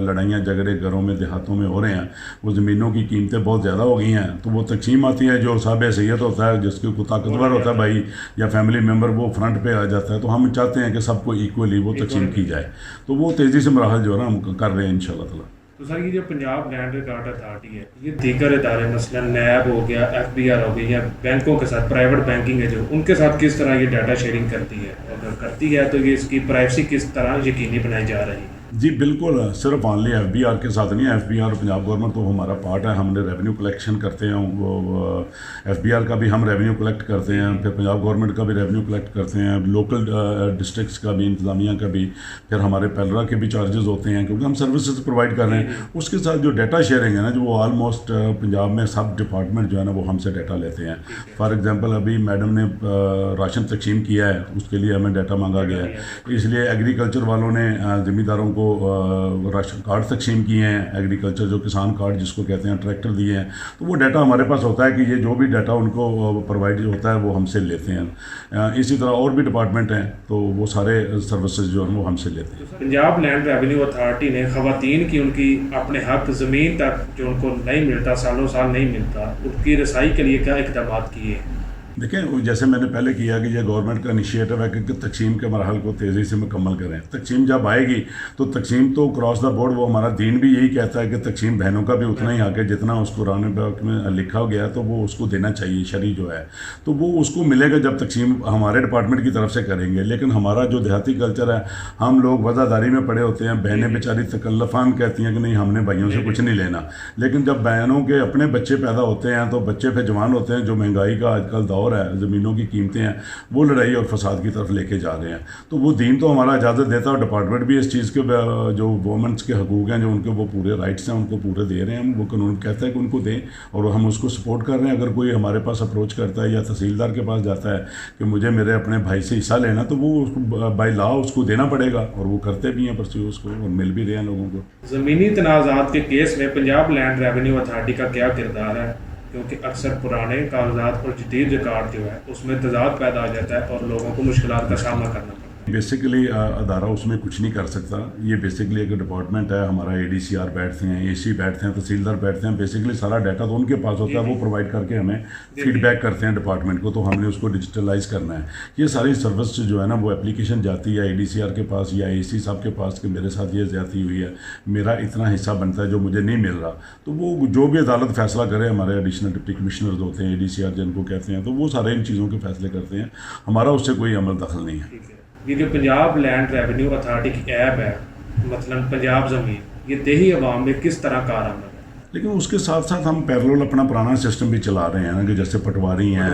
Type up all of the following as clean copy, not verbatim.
لڑائیاں جھگڑے گھروں میں دیہاتوں میں ہو رہے ہیں, وہ زمینوں کی قیمتیں بہت زیادہ ہو گئی ہیں, تو وہ تقسیم آتی ہے. جو صاحب حیثیت ہوتا ہے, جس کے کوئی طاقتور ہوتا ہے بھائی یا فیملی ممبر, وہ فرنٹ پہ آ جاتا ہے. تو ہم چاہتے ہیں کہ سب کو ایکولی وہ تقسیم کی جائے. تو وہ تیزی سے مراحل جو ہے نا ہم کر رہے ہیں انشاءاللہ تعالی. تو سر یہ جو پنجاب لینڈ ریکارڈ اتھارٹی ہے, یہ دیگر ادارے مثلا نیب ہو گیا, FBR ہو گئی, یا بینکوں کے ساتھ پرائیویٹ بینکنگ ہے جو, ان کے ساتھ کس طرح یہ ڈیٹا شیئرنگ کرتی ہے؟ اگر کرتی ہے تو یہ اس کی پرائیویسی کس طرح یقینی بنائی جا رہی ہے؟ جی بالکل, صرف آنلی FBR کے ساتھ نہیں ہے. FBR پنجاب گورنمنٹ تو ہمارا پارٹ ہے, ہم نے ریونیو کلیکشن کرتے ہیں. وہ FBR کا بھی ہم ریونیو کلیکٹ کرتے ہیں, پھر پنجاب گورنمنٹ کا بھی ریونیو کلیکٹ کرتے ہیں, لوکل ڈسٹرکٹس کا بھی, انتظامیہ کا بھی, پھر ہمارے پیلرا کے بھی چارجز ہوتے ہیں کیونکہ ہم سروسز پرووائڈ کر رہے ہیں. اس کے ساتھ جو ڈیٹا شیئرنگ ہے نا, جو وہ آلموسٹ پنجاب میں سب ڈپارٹمنٹ جو ہے نا وہ ہم سے ڈیٹا لیتے ہیں. فار ایگزامپل ابھی میڈم نے راشن تقسیم کیا ہے, اس کے لیے ہمیں ڈیٹا مانگا گیا ہے, اس لیے ایگریکلچر والوں نے ذمہ داروں کو راشن کارڈ تقسیم کیے ہیں. ایگریکلچر جو کسان کارڈ جس کو کہتے ہیں, ٹریکٹر دیے ہیں. تو وہ ڈیٹا ہمارے پاس ہوتا ہے کہ یہ جو بھی ڈیٹا ان کو پرووائڈ ہوتا ہے وہ ہم سے لیتے ہیں. اسی طرح اور بھی ڈپارٹمنٹ ہیں, تو وہ سارے سروسز جو ہیں وہ ہم سے لیتے ہیں. پنجاب لینڈ ریونیو اتھارٹی نے خواتین کی ان کی اپنے حق زمین تک جو ان کو نہیں ملتا, سالوں سال نہیں ملتا, ان کی رسائی کے لیے کیا اقدامات کیے ہیں؟ دیکھیں, جیسے میں نے پہلے کیا کہ یہ گورنمنٹ کا انیشیٹو ہے کہ تقسیم کے مراحل کو تیزی سے مکمل کریں. تقسیم جب آئے گی تو تقسیم تو کراس دا بورڈ, وہ ہمارا دین بھی یہی کہتا ہے کہ تقسیم بہنوں کا بھی اتنا ہی حق ہے جتنا اس قرآن پاک میں لکھا گیا, تو وہ اس کو دینا چاہیے. شرعی جو ہے تو وہ اس کو ملے گا جب تقسیم ہمارے ڈپارٹمنٹ کی طرف سے کریں گے. لیکن ہمارا جو دیہاتی کلچر ہے, ہم لوگ وزاداری میں پڑے ہوتے ہیں. بہنیں بیچاری تکلفاً کہتی ہیں کہ نہیں ہم نے بھائیوں سے کچھ نہیں لینا, لیکن جب بہنوں کے اپنے بچے پیدا ہوتے ہیں تو بچے پھر جوان ہوتے ہیں. جو مہنگائی کا آج کل دور ہے, زمینوں کی قیمتیں ہیں وہ لڑائی اور فساد کی طرف لے کے جا رہے ہیں. تو وہ دین تو ہمارا اجازت دیتا ہے, اور ڈپارٹمنٹ بھی اس چیز کے جو وومنس کے حقوق ہیں, جو ان کے وہ پورے رائٹس ہیں, ان کو پورے دے رہے ہیں. وہ قانون کہتا ہے کہ ان کو دیں, اور ہم اس کو سپورٹ کر رہے ہیں. اگر کوئی ہمارے پاس اپروچ کرتا ہے یا تحصیلدار کے پاس جاتا ہے کہ مجھے میرے اپنے بھائی سے حصہ لینا, تو وہ بائی لا اس کو دینا پڑے گا, اور وہ کرتے بھی ہیں پرسیو اس کو, اور مل بھی رہے ہیں لوگوں کو. زمینی تنازعات کے کیس میں پنجاب لینڈ ریونیو اتھارٹی کا کیا کردار ہے؟ کیونکہ اکثر پرانے کاغذات اور جدید ریکارڈ جو ہے اس میں تضاد پیدا ہو جاتا ہے اور لوگوں کو مشکلات کا سامنا کرنا پڑتا ہے. بیسیکلی ادارہ اس میں کچھ نہیں کر سکتا. یہ بیسیکلی ایک ڈپارٹمنٹ ہے ہمارا. ADCR بیٹھتے ہیں, AC بیٹھتے ہیں, تحصیلدار بیٹھتے ہیں. بیسیکلی سارا ڈیٹا تو ان کے پاس ہوتا ہے, وہ پرووائڈ کر کے ہمیں فیڈ بیک کرتے ہیں ڈپارٹمنٹ کو, تو ہم نے اس کو ڈیجیٹلائز کرنا ہے. یہ ساری سروس جو ہے نا وہ اپلیکیشن جاتی ہے ADCR کے پاس یا AC صاحب کے پاس کہ میرے ساتھ یہ زیادتی ہوئی ہے, میرا اتنا حصہ بنتا ہے جو مجھے نہیں مل رہا. تو وہ جو بھی عدالت فیصلہ کرے, ہمارے ایڈیشنل ڈپٹی کمشنرز ہوتے ہیں ADCR جن کو کہتے ہیں, تو وہ سارے ان چیزوں کے فیصلے کرتے ہیں. ہمارا اس سے کوئی عمل دخل نہیں ہے. یہ جو پنجاب لینڈ ریونیو اتھارٹی کی ایپ ہے, مثلا پنجاب زمین, یہ دیہی عوام میں کس طرح کارآمد ہے؟ لیکن اس کے ساتھ ساتھ ہم پیرلول اپنا پرانا سسٹم بھی چلا رہے ہیں نا, کہ جیسے پٹواری ہیں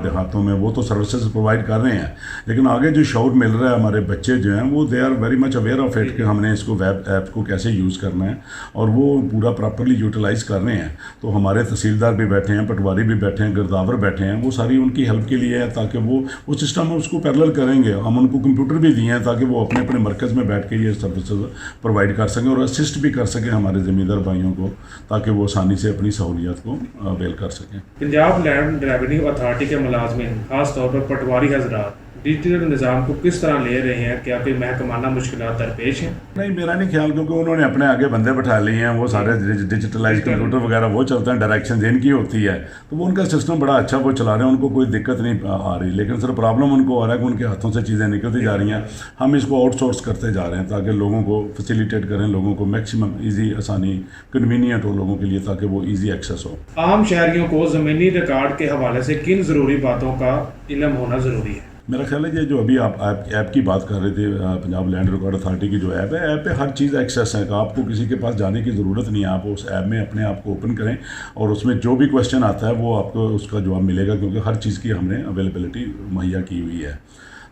دیہاتوں میں, وہ تو سروسز پرووائڈ کر رہے ہیں. لیکن آگے جو شعور مل رہا ہے, ہمارے بچے جو ہیں وہ they are very much aware of it کہ ہم نے اس کو ویب ایپ کو کیسے یوز کرنا ہے, اور وہ پورا پراپرلی یوٹیلائز کر رہے ہیں. تو ہمارے تحصیلدار بھی بیٹھے ہیں, پٹواری بھی بیٹھے ہیں, گرداور بیٹھے ہیں, وہ ساری ان کی ہیلپ کے لیے ہے تاکہ وہ سسٹم اس کو پیرلل کریں گے. ہم ان کو کمپیوٹر بھی دیے ہیں تاکہ وہ اپنے اپنے مرکز میں بیٹھ کے یہ سروسز پرووائڈ کر سکیں اور اسسٹ بھی کر سکیں ہمارے زمیندار بھائیوں کو, تاکہ وہ آسانی سے اپنی سہولیات کو اویل کر سکیں. پنجاب لینڈ ریونیو اتھارٹی کے ملازمین, خاص طور پر پٹواری حضرات, ڈیجیٹل نظام کو کس طرح لے رہے ہیں؟ کیا کوئی محکمانہ مشکلات درپیش ہیں؟ نہیں, میرا نہیں خیال, کیونکہ انہوں نے اپنے آگے بندے بٹھا لیے ہیں. وہ سارے ڈیجیٹلائز کمپیوٹر وغیرہ وہ چلتے ہیں, ڈائریکشن ان کی ہوتی ہے, تو وہ ان کا سسٹم بڑا اچھا وہ چلا رہے ہیں, ان کو کوئی دقت نہیں آ رہی. لیکن سر پرابلم ان کو آ رہا ہے کہ ان کے ہاتھوں سے چیزیں نکلتی جا رہی ہیں. ہم اس کو آؤٹ سورس کرتے جا رہے ہیں تاکہ لوگوں کو فیسیلیٹیٹ کریں, لوگوں کو میکسیمم ایزی, آسانی, کنوینئنٹ ہو لوگوں کے لیے, تاکہ وہ ایزی ایکسیس ہو. عام شہریوں کو زمینی ریکارڈ کے حوالے سے کن ضروری باتوں کا علم ہونا ضروری ہے؟ میرا خیال ہے کہ جو ابھی آپ ایپ کی بات کر رہے تھے, پنجاب لینڈ ریکارڈ اتھارٹی کی جو ایپ ہے, ایپ پہ ہر چیز ایکسیس ہے کہ آپ کو کسی کے پاس جانے کی ضرورت نہیں ہے. آپ اس ایپ میں اپنے آپ کو اوپن کریں اور اس میں جو بھی کویشچن آتا ہے وہ آپ کو اس کا جواب ملے گا, کیونکہ ہر چیز کی ہم نے اویلیبلٹی مہیا کی ہوئی ہے.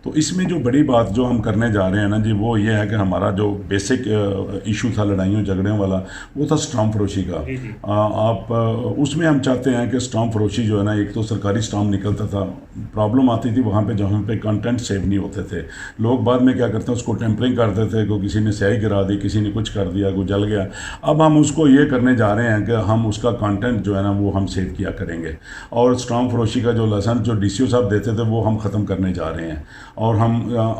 تو اس میں جو بڑی بات جو ہم کرنے جا رہے ہیں نا جی, وہ یہ ہے کہ ہمارا جو بیسک ایشو تھا لڑائیوں جھگڑوں والا, وہ تھا اسٹامپ فروشی کا. آپ اس میں ہم چاہتے ہیں کہ اسٹامپ فروشی جو ہے نا, ایک تو سرکاری اسٹامپ نکلتا تھا, پرابلم آتی تھی وہاں پہ جہاں پہ کنٹینٹ سیو نہیں ہوتے تھے. لوگ بعد میں کیا کرتے ہیں, اس کو ٹیمپرنگ کرتے تھے, کوئی کسی نے سیاہی گرا دی, کسی نے کچھ کر دیا, کوئی جل گیا. اب ہم اس کو یہ کرنے جا رہے ہیں کہ ہم اس کا کنٹینٹ جو ہے نا وہ ہم سیو کیا کریں گے, اور اسٹامپ فروشی کا جو لائسنس جو DCO صاحب دیتے تھے وہ ہم ختم کرنے جا رہے ہیں. اور ہم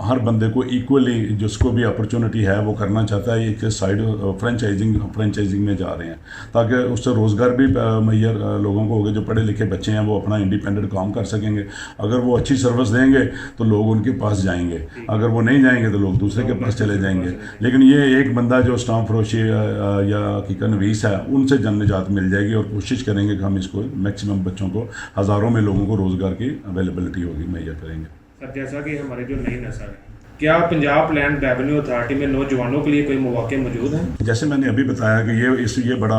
ہر بندے کو ایکولی جس کو بھی اپرچونٹی ہے وہ کرنا چاہتا ہے ایک سائڈ فرینچائزنگ میں جا رہے ہیں تاکہ اس سے روزگار بھی میسر لوگوں کو ہوگا. جو پڑھے لکھے بچے ہیں وہ اپنا انڈیپینڈنٹ کام کر سکیں گے. اگر وہ اچھی سروس دیں گے تو لوگ ان کے پاس جائیں گے, اگر وہ نہیں جائیں گے تو لوگ دوسرے کے پاس چلے جائیں گے. لیکن یہ ایک بندہ جو اسٹامپ فروشی یا حقیقت نویس ہے ان سے جن نجات مل جائے گی, اور کوشش کریں گے کہ ہم اس کو میکسیمم بچوں کو, ہزاروں میں لوگوں کو روزگار کی اویلیبلٹی ہوگی مہیا کریں گے. سر جیسا کہ ہماری جو نئی نسل ہے, کیا پنجاب لینڈ ریونیو اتھارٹی میں نوجوانوں کے لیے کوئی مواقع موجود ہیں؟ جیسے میں نے ابھی بتایا کہ یہ بڑا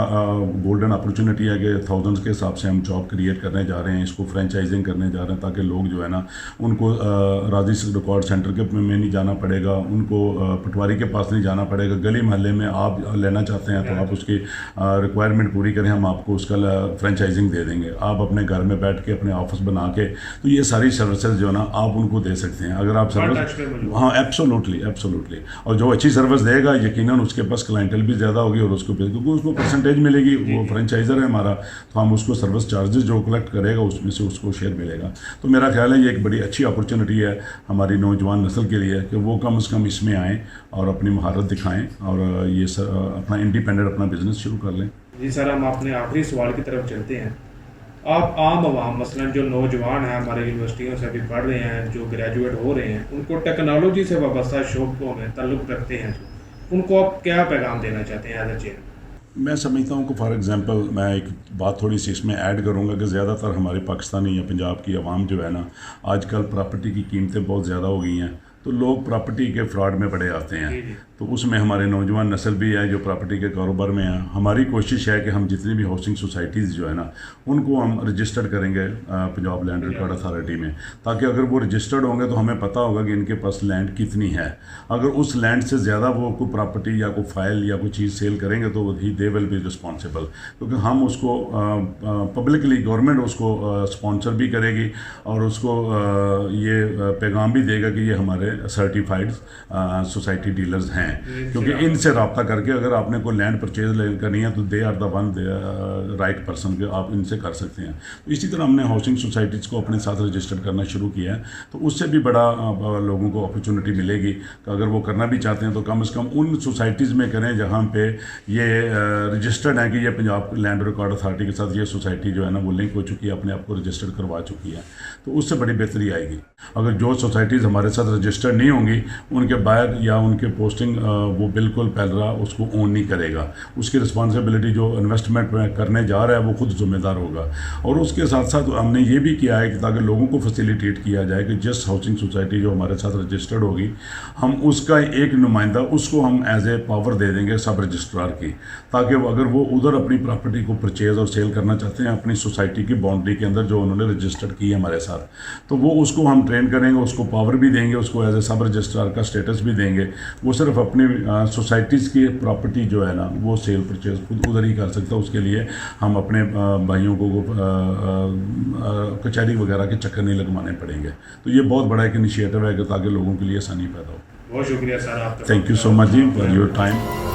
گولڈن اپرچونٹی ہے کہ تھاؤزنڈس کے حساب سے ہم جاب کریٹ کرنے جا رہے ہیں, اس کو فرینچائزنگ کرنے جا رہے ہیں تاکہ لوگ جو ہے نا ان کو راضی ریکارڈ سینٹر کے میں نہیں جانا پڑے گا, ان کو پٹواری کے پاس نہیں جانا پڑے گا. گلی محلے میں آپ لینا چاہتے ہیں تو آپ اس کی ریکوائرمنٹ پوری کریں, ہم آپ کو اس کا فرینچائزنگ دے دیں گے. آپ اپنے گھر میں بیٹھ کے اپنے آفس بنا کے تو یہ ساری سروسز جو ہے نا آپ ان کو دے سکتے ہیں. اگر آپ سروس, ہاں ایبسولوٹلی, اور جو اچھی سروس دے گا یقیناً اس کے پاس کلائنٹل بھی زیادہ ہوگی, اور اس کو کیونکہ اس کو پرسنٹیج ملے گی, وہ فرینچائزر ہے ہمارا, تو ہم اس کو سروس چارجز جو کلیکٹ کرے گا اس میں سے اس کو شیئر ملے گا. تو میرا خیال ہے یہ ایک بڑی اچھی اپرچونٹی ہے ہماری نوجوان نسل کے لیے کہ وہ کم از کم اس میں آئیں اور اپنی مہارت دکھائیں اور یہ اپنا انڈیپینڈنٹ اپنا بزنس شروع کر لیں. جی سر, ہم اپنے آخری سوال کی طرف چلتے ہیں. آپ عام عوام مثلاً جو نوجوان ہیں ہمارے یونیورسٹیوں سے بھی پڑھ رہے ہیں, جو گریجویٹ ہو رہے ہیں, ان کو ٹیکنالوجی سے وابستہ شعبوں میں تعلق رکھتے ہیں, ان کو آپ کیا پیغام دینا چاہتے ہیں ایز اے چیئر؟ میں سمجھتا ہوں کہ فار ایگزامپل میں ایک بات تھوڑی سی اس میں ایڈ کروں گا کہ زیادہ تر ہمارے پاکستانی یا پنجاب کی عوام جو ہے نا آج کل پراپرٹی کی قیمتیں بہت زیادہ ہو گئی ہیں, تو لوگ پراپرٹی کے فراڈ میں پڑے آتے ہیں. تو اس میں ہمارے نوجوان نسل بھی ہے جو پراپرٹی کے کاروبار میں ہیں. ہماری کوشش ہے کہ ہم جتنی بھی ہاؤسنگ سوسائٹیز جو ہے نا ان کو ہم رجسٹرڈ کریں گے پنجاب لینڈ ریکارڈ اتھارٹی میں, تاکہ اگر وہ رجسٹرڈ ہوں گے تو ہمیں پتہ ہوگا کہ ان کے پاس لینڈ کتنی ہے. اگر اس لینڈ سے زیادہ وہ کوئی پراپرٹی یا کوئی فائل یا کوئی چیز سیل کریں گے تو دے ول بی رسپانسیبل, کیونکہ ہم اس کو پبلکلی گورنمنٹ اس کو اسپانسر بھی کرے گی اور اس کو یہ پیغام بھی دے گا کہ یہ ہمارے سرٹیفائڈ سوسائٹی ڈیلرز ہیں, کیونکہ ان سے رابطہ کر کے اگر آپ نے کوئی لینڈ پرچیز کرنی ہے تو they are the one right person کہ آپ ان سے کر سکتے ہیں. تو اسی طرح ہم نے ہاؤسنگ سوسائٹیز کو اپنے ساتھ رجسٹر کرنا شروع کیا ہے, تو اس سے بھی بڑا لوگوں کو اپرچونٹی ملے گی کہ اگر وہ کرنا بھی چاہتے ہیں تو کم از کم ان سوسائٹیز میں کریں جہاں پہ یہ رجسٹرڈ ہے کہ یہ پنجاب لینڈ ریکارڈ اتھارٹی کے ساتھ یہ سوسائٹی جو ہے نا وہ لنک ہو چکی ہے, اپنے آپ کو رجسٹر کروا چکی ہے, تو اس سے بڑی بہتری آئے گی. اگر جو سوسائٹیز ہمارے ساتھ رجسٹرڈ نہیں ہوں گی ان کے باہر یا ان کے پوسٹنگ وہ بالکل پہل رہا اس کو اون نہیں کرے گا, اس کی رسپانسبلٹی جو انویسٹمنٹ میں کرنے جا رہا ہے وہ خود ذمہ دار ہوگا. اور اس کے ساتھ ساتھ ہم نے یہ بھی کیا ہے کہ تاکہ لوگوں کو فیسیلیٹیٹ کیا جائے کہ جس ہاؤسنگ سوسائٹی جو ہمارے ساتھ رجسٹرڈ ہوگی ہم اس کا ایک نمائندہ اس کو ہم ایز اے پاور دے دیں گے سب رجسٹرار کی, تاکہ اگر وہ ادھر اپنی پراپرٹی کو پرچیز اور سیل کرنا چاہتے ہیں اپنی سوسائٹی کی باؤنڈری کے اندر جو انہوں نے رجسٹرڈ کی ہے ہمارے ساتھ, تو وہ اس کو ہم ٹرین کریں گے, اس کو پاور بھی دیں گے, اس کو ایز اے سب رجسٹرار کا اسٹیٹس بھی دیں گے. وہ صرف اپنی سوسائٹیز کی پراپرٹی جو ہے نا وہ سیل پرچیز خود ادھر ہی کر سکتا ہے. اس کے لیے ہم اپنے بھائیوں کو کچہری وغیرہ کے چکر نہیں لگوانے پڑیں گے. تو یہ بہت بڑا ایک انیشیٹو ہے کہ تاکہ لوگوں کے لیے آسانی پیدا ہو. بہت شکریہ سر آپ کا. تھینک یو سو مچ جی فار یور ٹائم.